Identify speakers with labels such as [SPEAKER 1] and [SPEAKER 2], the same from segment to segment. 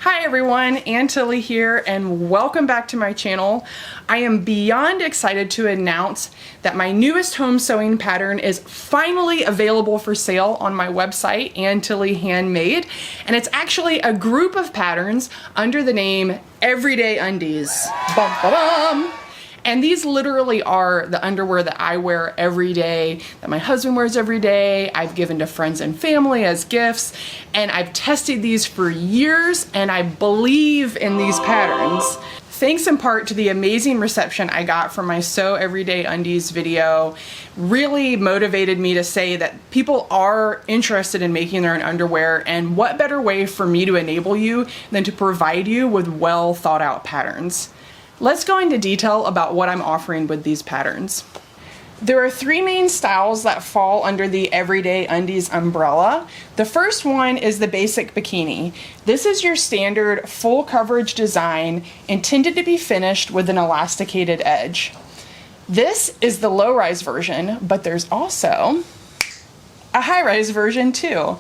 [SPEAKER 1] Hi everyone, Ann Tilly here and welcome back to my channel. I am beyond excited to announce that my newest home sewing pattern is finally available for sale on my website, Ann Tilly Handmade, and it's actually a group of patterns under the name Everyday Undies. Bum, ba, bum. And these literally are the underwear that I wear every day, that my husband wears every day, I've given to friends and family as gifts, and I've tested these for years, and I believe in these patterns. Thanks in part to the amazing reception I got from my Sew Everyday Undies video, really motivated me to say that people are interested in making their own underwear, and what better way for me to enable you than to provide you with well thought out patterns. Let's go into detail about what I'm offering with these patterns. There are three main styles that fall under the Everyday Undies umbrella. The first one is the basic bikini. This is your standard full coverage design intended to be finished with an elasticated edge. This is the low-rise version, but there's also a high-rise version too.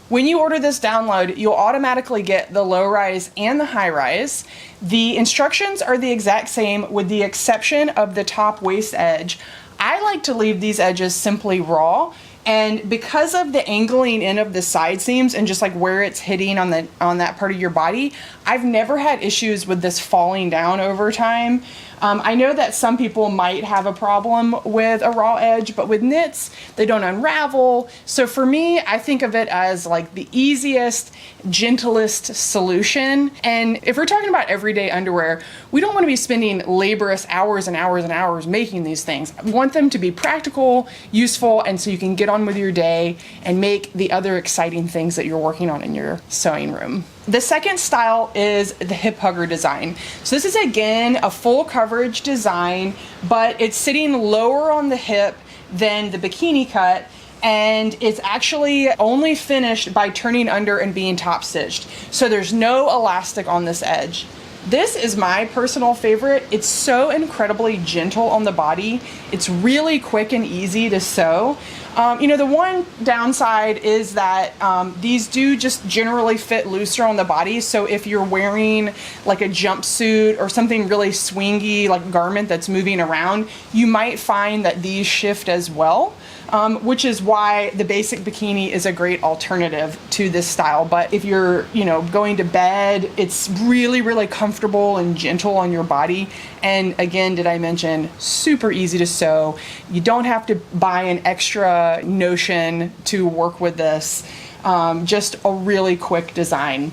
[SPEAKER 1] When you order this download, you'll automatically get the low rise and the high rise. The instructions are the exact same with the exception of the top waist edge. I like to leave these edges simply raw, and because of the angling in of the side seams and just like where it's hitting on that part of your body, I've never had issues with this falling down over time. I know that some people might have a problem with a raw edge, but with knits, they don't unravel. So for me, I think of it as like the easiest, gentlest solution. And if we're talking about everyday underwear, we don't want to be spending laborious hours and hours and hours making these things. I want them to be practical, useful, and so you can get on with your day and make the other exciting things that you're working on in your sewing room. The second style is the hip hugger design. So this is again a full coverage design, but it's sitting lower on the hip than the bikini cut, and it's actually only finished by turning under and being top stitched. So there's no elastic on this edge. This is my personal favorite. It's so incredibly gentle on the body. It's really quick and easy to sew. The one downside is that these do just generally fit looser on the body. So if you're wearing like a jumpsuit or something really swingy, like garment that's moving around, you might find that these shift as well. Which is why the basic bikini is a great alternative to this style. But if you're, going to bed, it's really, really comfortable and gentle on your body. And again, did I mention, super easy to sew. You don't have to buy an extra notion to work with this. Just a really quick design.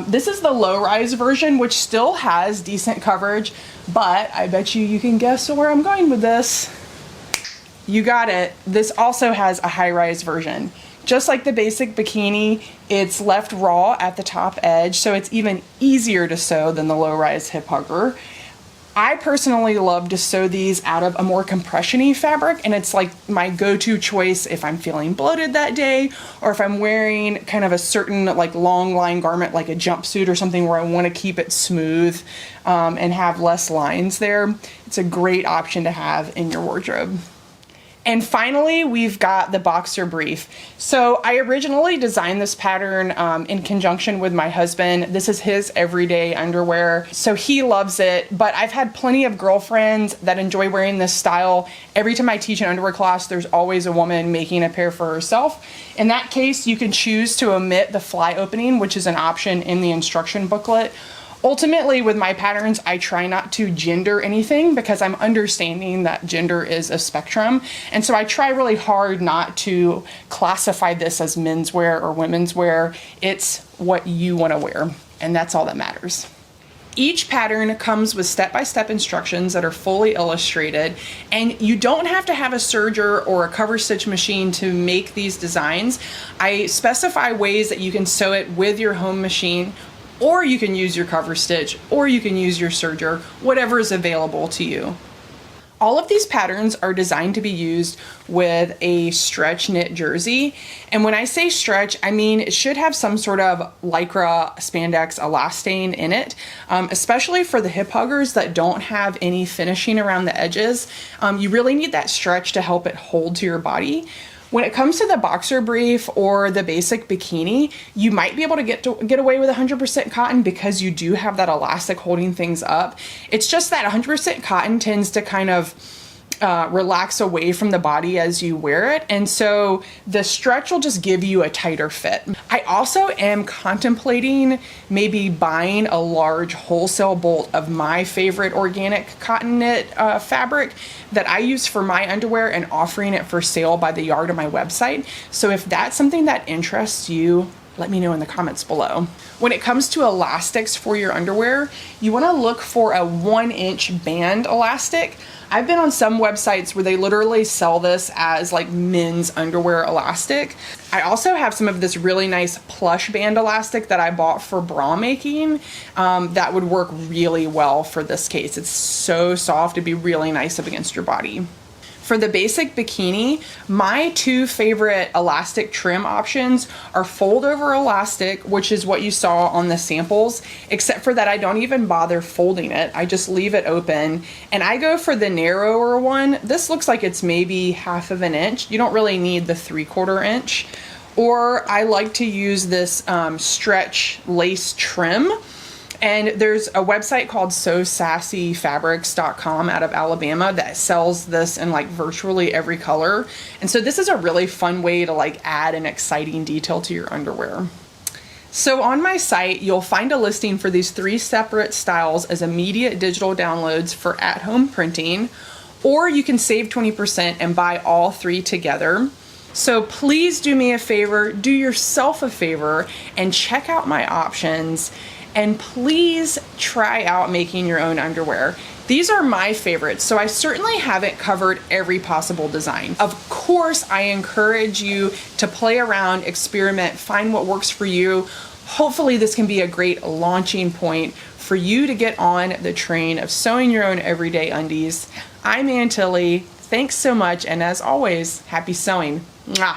[SPEAKER 1] This is the low-rise version, which still has decent coverage, but I bet you can guess where I'm going with this. You got it. This also has a high-rise version. Just like the basic bikini, it's left raw at the top edge, so it's even easier to sew than the low-rise hip hugger. I personally love to sew these out of a more compression-y fabric, and it's like my go-to choice if I'm feeling bloated that day, or if I'm wearing kind of a certain like long line garment like a jumpsuit or something where I want to keep it smooth and have less lines there. It's a great option to have in your wardrobe. And finally, we've got the boxer brief. So I originally designed this pattern in conjunction with my husband. This is his everyday underwear, so he loves it. But I've had plenty of girlfriends that enjoy wearing this style. Every time I teach an underwear class, there's always a woman making a pair for herself. In that case, you can choose to omit the fly opening, which is an option in the instruction booklet. Ultimately, with my patterns, I try not to gender anything because I'm understanding that gender is a spectrum. And so I try really hard not to classify this as menswear or women's wear. It's what you want to wear, and that's all that matters. Each pattern comes with step-by-step instructions that are fully illustrated, and you don't have to have a serger or a cover stitch machine to make these designs. I specify ways that you can sew it with your home machine, or you can use your cover stitch, or you can use your serger, whatever is available to you. All of these patterns are designed to be used with a stretch knit jersey. And when I say stretch, I mean it should have some sort of lycra, spandex, elastane in it, especially for the hip huggers that don't have any finishing around the edges. You really need that stretch to help it hold to your body. When it comes to the boxer brief or the basic bikini, you might be able to get away with 100% cotton because you do have that elastic holding things up. It's just that 100% cotton tends to kind of relax away from the body as you wear it, and so the stretch will just give you a tighter fit. I also am contemplating maybe buying a large wholesale bolt of my favorite organic cotton knit fabric that I use for my underwear and offering it for sale by the yard on my website. So if that's something that interests you, let me know in the comments below. When it comes to elastics for your underwear, you want to look for a 1-inch band elastic. I've been on some websites where they literally sell this as like men's underwear elastic. I also have some of this really nice plush band elastic that I bought for bra making that would work really well for this case. It's so soft, it'd be really nice up against your body. For the basic bikini, my two favorite elastic trim options are fold over elastic, which is what you saw on the samples, except for that I don't even bother folding it. I just leave it open, and I go for the narrower one. This looks like it's maybe 1/2 inch. You don't really need the 3/4 inch. Or I like to use this stretch lace trim. And there's a website called xoSassyFabrics.com out of Alabama that sells this in like virtually every color. And so this is a really fun way to like add an exciting detail to your underwear. So on my site, you'll find a listing for these 3 separate styles as immediate digital downloads for at-home printing, or you can save 20% and buy all 3 together. So please do me a favor, do yourself a favor, and check out my options. And please try out making your own underwear. These are my favorites, so I certainly haven't covered every possible design. Of course, I encourage you to play around, experiment, find what works for you. Hopefully this can be a great launching point for you to get on the train of sewing your own everyday undies. I'm Ann Tilley. Thanks so much, and as always, happy sewing. Mwah.